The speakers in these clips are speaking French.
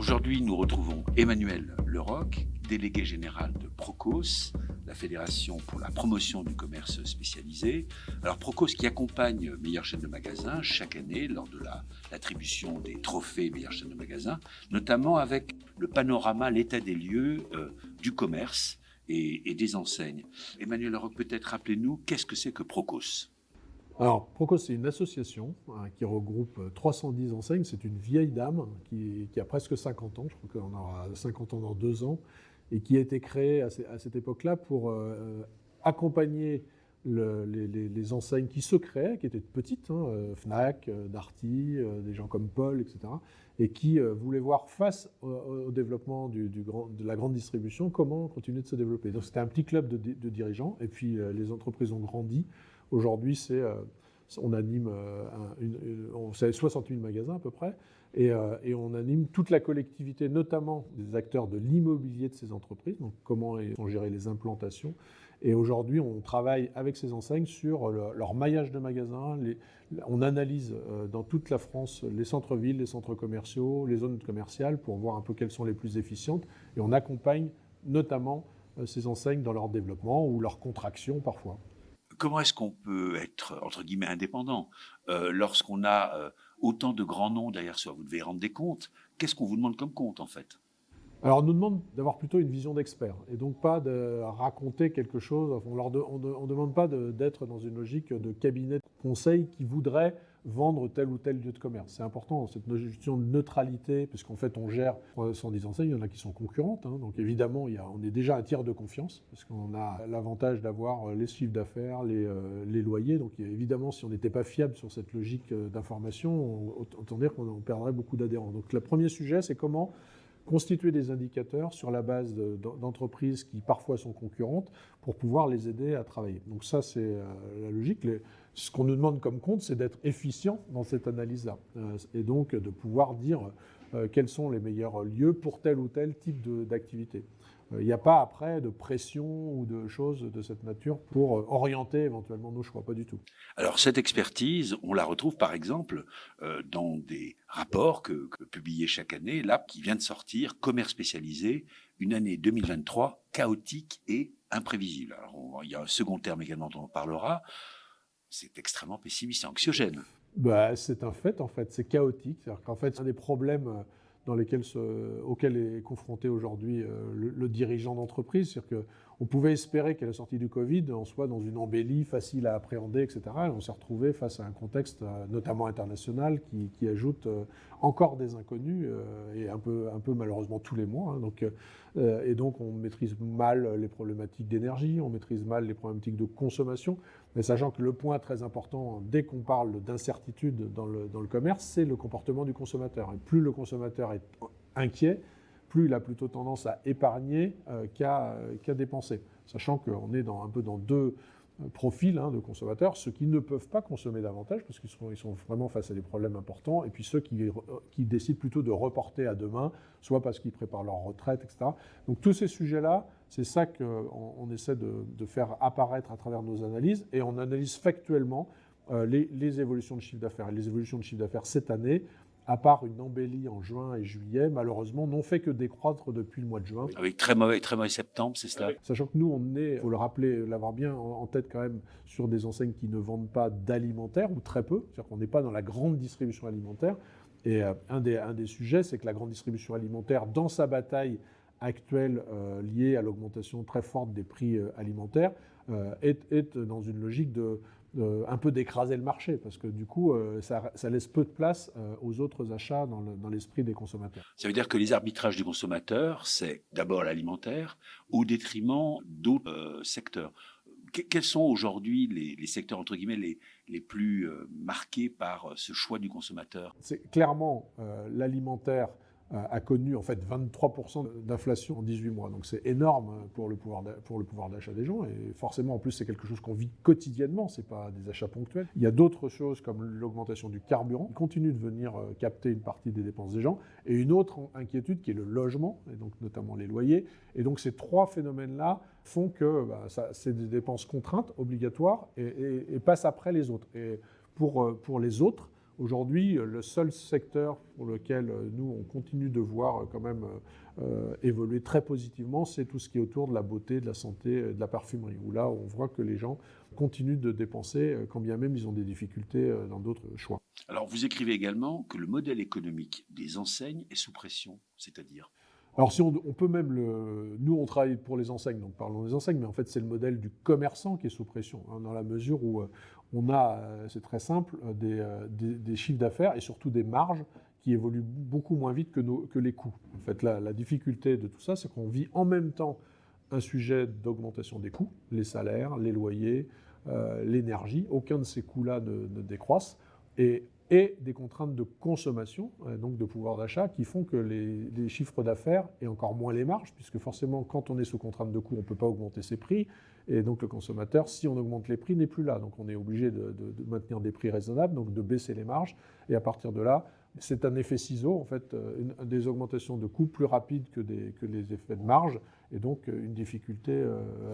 Aujourd'hui, nous retrouvons Emmanuel Leroc, délégué général de Procos, la Fédération pour la promotion du commerce spécialisé. Alors Procos qui accompagne Meilleure chaîne de magasins chaque année lors de l'attribution des trophées Meilleure chaîne de magasins, notamment avec le panorama, l'état des lieux du commerce et des enseignes. Emmanuel Leroc, peut-être rappelez-nous, qu'est-ce que c'est que Procos ? Alors, Procos, c'est une association qui regroupe 310 enseignes. C'est une vieille dame qui a presque 50 ans, je crois qu'on aura 50 ans dans 2 ans, et qui a été créée à cette époque-là pour accompagner les enseignes qui se créaient, qui étaient petites, Fnac, Darty, des gens comme Paul, etc., et qui voulaient voir face au développement de la grande distribution comment continuer de se développer. Donc c'était un petit club de dirigeants, et puis les entreprises ont grandi. Aujourd'hui, on anime 60 000 magasins à peu près, et on anime toute la collectivité, notamment des acteurs de l'immobilier de ces entreprises, donc comment sont gérées les implantations. Et aujourd'hui, on travaille avec ces enseignes sur leur maillage de magasins. On analyse dans toute la France les centres-villes, les centres commerciaux, les zones commerciales pour voir un peu quelles sont les plus efficientes. Et on accompagne notamment ces enseignes dans leur développement ou leur contraction parfois. Comment est-ce qu'on peut être, entre guillemets, indépendant lorsqu'on a autant de grands noms derrière soi? Vous devez rendre des comptes. Qu'est-ce qu'on vous demande comme compte, en fait? Alors, on nous demande d'avoir plutôt une vision d'expert et donc pas de raconter quelque chose. On ne demande pas d'être dans une logique de cabinet de conseil qui voudrait vendre tel ou tel lieu de commerce. C'est important, cette notion de neutralité, puisqu'en fait, on gère 110 enseignes, il y en a qui sont concurrentes. Donc évidemment, on est déjà un tiers de confiance, parce qu'on a l'avantage d'avoir les chiffres d'affaires, les loyers. Donc évidemment, si on n'était pas fiable sur cette logique d'information, autant dire qu'on perdrait beaucoup d'adhérents. Donc le premier sujet, c'est comment constituer des indicateurs sur la base d'entreprises qui parfois sont concurrentes pour pouvoir les aider à travailler. Donc ça, c'est la logique. Ce qu'on nous demande comme compte, c'est d'être efficient dans cette analyse-là et donc de pouvoir dire quels sont les meilleurs lieux pour tel ou tel type d'activité. Il n'y a pas après de pression ou de choses de cette nature pour orienter éventuellement nos choix, pas du tout. Alors cette expertise, on la retrouve par exemple dans des rapports que publiés chaque année, là qui vient de sortir, Commerce spécialisé, une année 2023 chaotique et imprévisible. Alors il y a un second terme également dont on parlera, c'est extrêmement pessimiste et anxiogène. C'est un fait, en fait, c'est chaotique. C'est-à-dire qu'en fait, c'est un des problèmes auquel est confronté aujourd'hui le dirigeant d'entreprise. C'est-à-dire qu'on pouvait espérer qu'à la sortie du Covid, on soit dans une embellie facile à appréhender, etc. Et on s'est retrouvé face à un contexte notamment international qui ajoute encore des inconnus et un peu malheureusement tous les mois. Et donc on maîtrise mal les problématiques d'énergie, on maîtrise mal les problématiques de consommation. Mais sachant que le point très important, dès qu'on parle d'incertitude dans le commerce, c'est le comportement du consommateur. Et plus le consommateur est inquiet, plus il a plutôt tendance à épargner qu'à dépenser. Sachant qu'on est un peu dans deux profils de consommateurs, ceux qui ne peuvent pas consommer davantage parce qu'ils sont vraiment face à des problèmes importants, et puis ceux qui décident plutôt de reporter à demain, soit parce qu'ils préparent leur retraite, etc. Donc tous ces sujets-là, c'est ça qu'on essaie de faire apparaître à travers nos analyses, et on analyse factuellement les évolutions de chiffre d'affaires. Et les évolutions de chiffre d'affaires cette année, à part une embellie en juin et juillet, malheureusement, n'ont fait que décroître depuis le mois de juin. Avec très mauvais septembre, c'est cela? Sachant que nous, on est, il faut le rappeler, l'avoir bien en tête quand même, sur des enseignes qui ne vendent pas d'alimentaire, ou très peu. C'est-à-dire qu'on n'est pas dans la grande distribution alimentaire. Et un des sujets, c'est que la grande distribution alimentaire, dans sa bataille actuelle liée à l'augmentation très forte des prix alimentaires, est dans une logique un peu d'écraser le marché, parce que du coup, ça laisse peu de place aux autres achats dans l'esprit des consommateurs. Ça veut dire que les arbitrages du consommateur, c'est d'abord l'alimentaire, au détriment d'autres secteurs. Quels sont aujourd'hui les secteurs, entre guillemets, les plus marqués par ce choix du consommateur? C'est clairement l'alimentaire a connu en fait 23% d'inflation en 18 mois. Donc c'est énorme pour le pouvoir d'achat des gens, et forcément en plus c'est quelque chose qu'on vit quotidiennement, c'est pas des achats ponctuels. Il y a d'autres choses comme l'augmentation du carburant qui continue de venir capter une partie des dépenses des gens, et une autre inquiétude qui est le logement, et donc notamment les loyers. Et donc ces trois phénomènes-là font que c'est des dépenses contraintes, obligatoires, et passent après les autres. Et pour les autres, Aujourd'hui, le seul secteur pour lequel nous, on continue de voir quand même évoluer très positivement, c'est tout ce qui est autour de la beauté, de la santé, de la parfumerie, où là, on voit que les gens continuent de dépenser, quand bien même ils ont des difficultés dans d'autres choix. Alors, vous écrivez également que le modèle économique des enseignes est sous pression, c'est-à-dire? Alors, si on peut même nous, on travaille pour les enseignes, donc parlons des enseignes, mais en fait, c'est le modèle du commerçant qui est sous pression, hein, dans la mesure où on a, c'est très simple, des chiffres d'affaires et surtout des marges qui évoluent beaucoup moins vite que les coûts. En fait, la difficulté de tout ça, c'est qu'on vit en même temps un sujet d'augmentation des coûts, les salaires, les loyers, l'énergie. Aucun de ces coûts-là ne décroissent. Et des contraintes de consommation, donc de pouvoir d'achat, qui font que les chiffres d'affaires, et encore moins les marges, puisque forcément, quand on est sous contrainte de coûts, on ne peut pas augmenter ses prix, et donc le consommateur, si on augmente les prix, n'est plus là. Donc on est obligé de maintenir des prix raisonnables, donc de baisser les marges, et à partir de là, c'est un effet ciseau, en fait, des augmentations de coûts plus rapides que les effets de marge, et donc une difficulté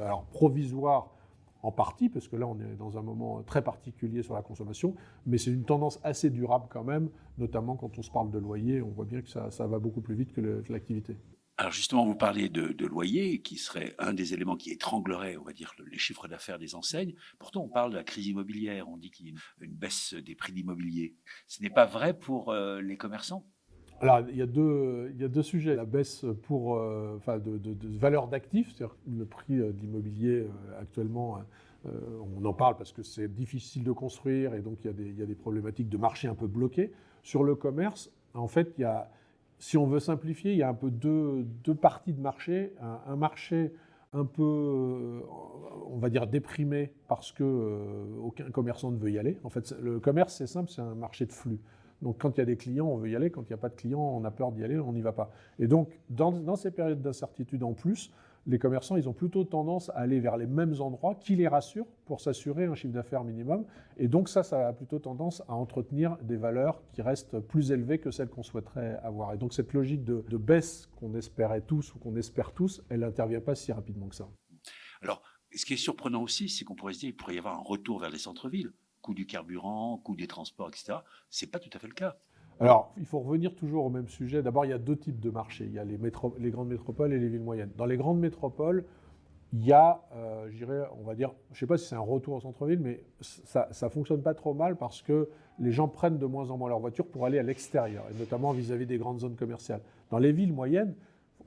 alors provisoire, en partie, parce que là, on est dans un moment très particulier sur la consommation, mais c'est une tendance assez durable quand même, notamment quand on se parle de loyer, on voit bien que ça va beaucoup plus vite que l'activité. Alors justement, vous parlez de loyer, qui serait un des éléments qui étranglerait, on va dire, les chiffres d'affaires des enseignes. Pourtant, on parle de la crise immobilière, on dit qu'il y a une baisse des prix de l'immobilier. Ce n'est pas vrai pour les commerçants? Alors, il y a deux sujets. La baisse de valeur d'actifs, c'est-à-dire le prix de l'immobilier actuellement, on en parle parce que c'est difficile de construire et donc il y a des problématiques de marché un peu bloquées. Sur le commerce, en fait, si on veut simplifier, il y a un peu deux parties de marché. Un marché un peu, on va dire, déprimé parce qu'aucun commerçant ne veut y aller. En fait, le commerce, c'est simple, c'est un marché de flux. Donc quand il y a des clients, on veut y aller. Quand il n'y a pas de clients, on a peur d'y aller, on n'y va pas. Et donc, dans ces périodes d'incertitude en plus, les commerçants, ils ont plutôt tendance à aller vers les mêmes endroits qui les rassurent pour s'assurer un chiffre d'affaires minimum. Et donc ça a plutôt tendance à entretenir des valeurs qui restent plus élevées que celles qu'on souhaiterait avoir. Et donc cette logique de baisse qu'on espérait tous ou qu'on espère tous, elle n'intervient pas si rapidement que ça. Alors, ce qui est surprenant aussi, c'est qu'on pourrait se dire qu'il pourrait y avoir un retour vers les centres-villes. Coût du carburant, coût des transports, etc. Ce n'est pas tout à fait le cas. Alors, il faut revenir toujours au même sujet. D'abord, il y a deux types de marchés. Il y a les grandes métropoles et les villes moyennes. Dans les grandes métropoles, il y a, on va dire, je ne sais pas si c'est un retour au centre-ville, mais ça ne fonctionne pas trop mal parce que les gens prennent de moins en moins leur voiture pour aller à l'extérieur, et notamment vis-à-vis des grandes zones commerciales. Dans les villes moyennes,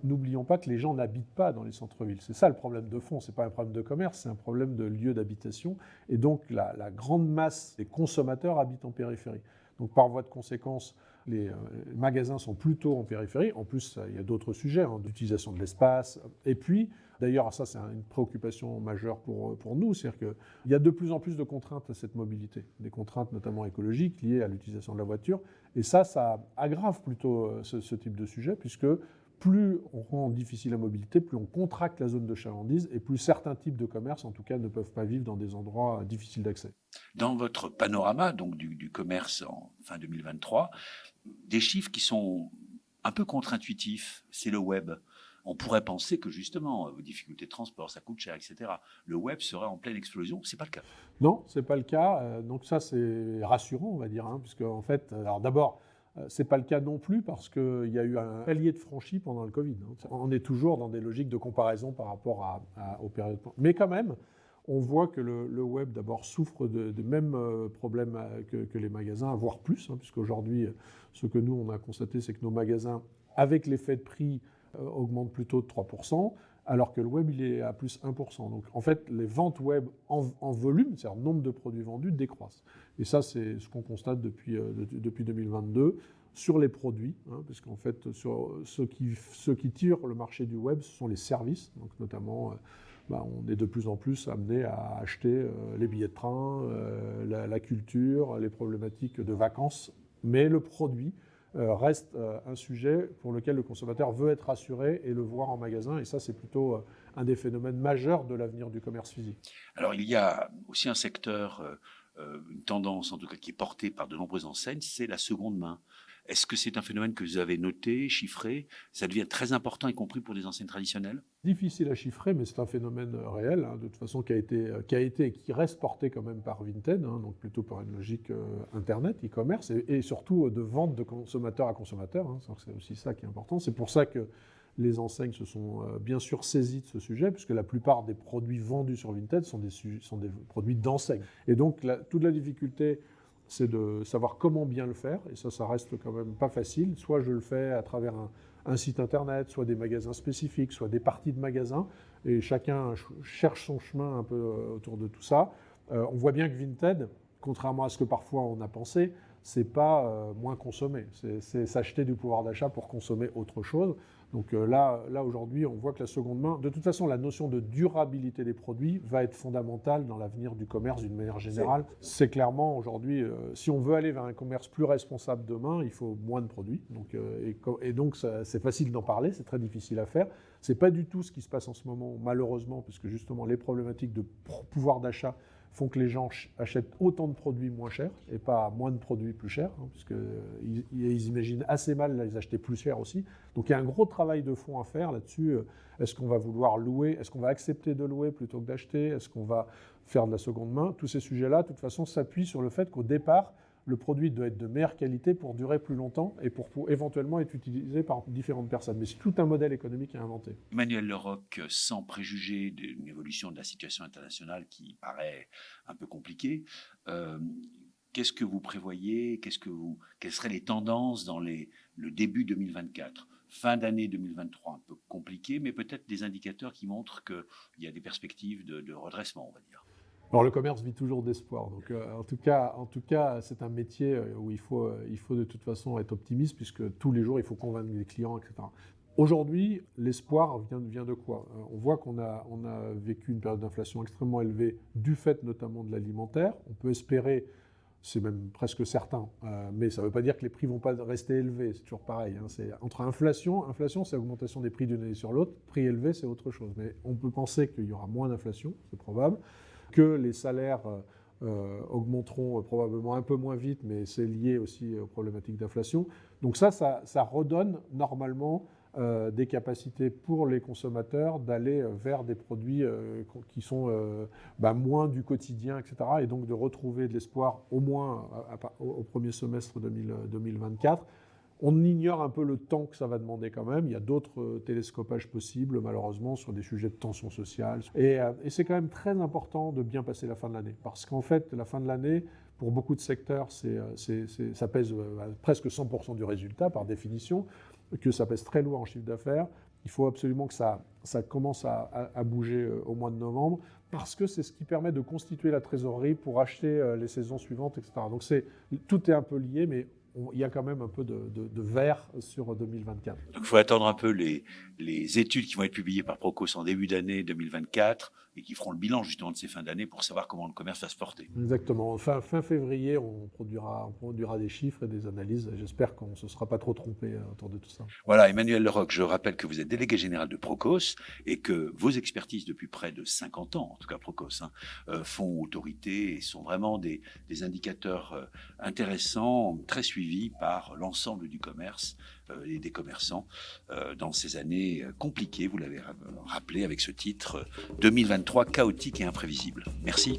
n'oublions pas que les gens n'habitent pas dans les centres-villes. C'est ça le problème de fond. Ce n'est pas un problème de commerce, c'est un problème de lieu d'habitation. Et donc, la grande masse des consommateurs habitent en périphérie. Donc, par voie de conséquence, les magasins sont plutôt en périphérie. En plus, il y a d'autres sujets, d'utilisation de l'espace. Et puis, d'ailleurs, ça, c'est une préoccupation majeure pour nous. C'est-à-dire qu'il y a de plus en plus de contraintes à cette mobilité, des contraintes notamment écologiques liées à l'utilisation de la voiture. Et ça aggrave plutôt ce type de sujet, puisque plus on rend difficile la mobilité, plus on contracte la zone de chalandise et plus certains types de commerces, en tout cas, ne peuvent pas vivre dans des endroits difficiles d'accès. Dans votre panorama donc du commerce en fin 2023, des chiffres qui sont un peu contre-intuitifs, c'est le web. On pourrait penser que justement, vos difficultés de transport, ça coûte cher, etc. Le web serait en pleine explosion. Ce n'est pas le cas. Non, ce n'est pas le cas. Donc ça, c'est rassurant, on va dire, puisque en fait, alors d'abord, ce n'est pas le cas non plus parce qu'il y a eu un palier de franchi pendant le Covid. On est toujours dans des logiques de comparaison par rapport aux périodes. Mais quand même, on voit que le web, d'abord, souffre des mêmes problèmes que les magasins, voire plus, puisqu'aujourd'hui, ce que nous, on a constaté, c'est que nos magasins, avec l'effet de prix, augmentent plutôt de 3%, alors que le web, il est à plus 1%. Donc, en fait, les ventes web en volume, c'est-à-dire nombre de produits vendus, décroissent. Et ça, c'est ce qu'on constate depuis 2022 sur les produits, parce qu'en fait, ceux qui tirent le marché du web, ce sont les services, donc notamment... on est de plus en plus amené à acheter les billets de train, la culture, les problématiques de vacances. Mais le produit reste un sujet pour lequel le consommateur veut être rassuré et le voir en magasin. Et ça, c'est plutôt un des phénomènes majeurs de l'avenir du commerce physique. Alors, il y a aussi un secteur, une tendance en tout cas qui est portée par de nombreuses enseignes, c'est la seconde main. Est-ce que c'est un phénomène que vous avez noté, chiffré? Ça devient très important, y compris pour des enseignes traditionnelles? Difficile à chiffrer, mais c'est un phénomène réel, de toute façon, qui a été et qui reste porté quand même par Vinted, donc plutôt par une logique Internet, e-commerce, et surtout de vente de consommateur à consommateur. C'est aussi ça qui est important. C'est pour ça que les enseignes se sont bien sûr saisies de ce sujet, puisque la plupart des produits vendus sur Vinted sont des produits d'enseigne. Et donc, toute la difficulté, c'est de savoir comment bien le faire, et ça reste quand même pas facile. Soit je le fais à travers un site internet, soit des magasins spécifiques, soit des parties de magasins, et chacun cherche son chemin un peu autour de tout ça. On voit bien que Vinted, contrairement à ce que parfois on a pensé, c'est pas moins consommer, c'est s'acheter du pouvoir d'achat pour consommer autre chose. Donc là aujourd'hui, on voit que la seconde main, de toute façon, la notion de durabilité des produits va être fondamentale dans l'avenir du commerce d'une manière générale. C'est clairement aujourd'hui, si on veut aller vers un commerce plus responsable demain, il faut moins de produits. Donc c'est facile d'en parler, c'est très difficile à faire. C'est pas du tout ce qui se passe en ce moment, malheureusement, puisque justement les problématiques de pouvoir d'achat font que les gens achètent autant de produits moins chers et pas moins de produits plus chers, puisqu'ils imaginent assez mal les acheter plus chers aussi. Donc il y a un gros travail de fond à faire là-dessus. Est-ce qu'on va vouloir louer? Est-ce qu'on va accepter de louer plutôt que d'acheter? Est-ce qu'on va faire de la seconde main? Tous ces sujets-là, de toute façon, s'appuient sur le fait qu'au départ, le produit doit être de meilleure qualité pour durer plus longtemps et pour éventuellement être utilisé par différentes personnes. Mais c'est tout un modèle économique à inventer. Emmanuel Leroc, sans préjuger d'une évolution de la situation internationale qui paraît un peu compliquée, qu'est-ce que vous prévoyez? Quelles seraient les tendances dans le début 2024? Fin d'année 2023, un peu compliqué, mais peut-être des indicateurs qui montrent qu'il y a des perspectives de redressement, on va dire. Alors le commerce vit toujours d'espoir, donc en tout cas, c'est un métier où il faut de toute façon être optimiste, puisque tous les jours il faut convaincre les clients, etc. Aujourd'hui, l'espoir vient de quoi? On voit qu'on a vécu une période d'inflation extrêmement élevée du fait notamment de l'alimentaire. On peut espérer, c'est même presque certain, mais ça ne veut pas dire que les prix ne vont pas rester élevés, c'est toujours pareil. C'est entre inflation, c'est augmentation des prix d'une année sur l'autre, prix élevé c'est autre chose. Mais on peut penser qu'il y aura moins d'inflation, c'est probable, que les salaires augmenteront probablement un peu moins vite, mais c'est lié aussi aux problématiques d'inflation. Donc ça redonne normalement des capacités pour les consommateurs d'aller vers des produits qui sont moins du quotidien, etc. Et donc de retrouver de l'espoir au moins au premier semestre 2024. On ignore un peu le temps que ça va demander quand même. Il y a d'autres télescopages possibles, malheureusement, sur des sujets de tension sociale. Et c'est quand même très important de bien passer la fin de l'année. Parce qu'en fait, la fin de l'année, pour beaucoup de secteurs, ça pèse presque 100% du résultat, par définition, que ça pèse très lourd en chiffre d'affaires. Il faut absolument que ça commence à bouger au mois de novembre, parce que c'est ce qui permet de constituer la trésorerie pour acheter les saisons suivantes, etc. Donc tout est un peu lié, mais il y a quand même un peu de vert sur 2024. Donc il faut attendre un peu les études qui vont être publiées par Procos en début d'année 2024 et qui feront le bilan justement de ces fins d'année pour savoir comment le commerce va se porter. Exactement. Fin février, on produira des chiffres et des analyses. J'espère qu'on ne se sera pas trop trompé autour de tout ça. Voilà, Emmanuel Leroc, je rappelle que vous êtes délégué général de Procos et que vos expertises depuis près de 50 ans, en tout cas Procos, font autorité et sont vraiment des indicateurs intéressants, très suivis par l'ensemble du commerce et des commerçants dans ces années compliquées, vous l'avez rappelé avec ce titre 2023 chaotique et imprévisible. Merci.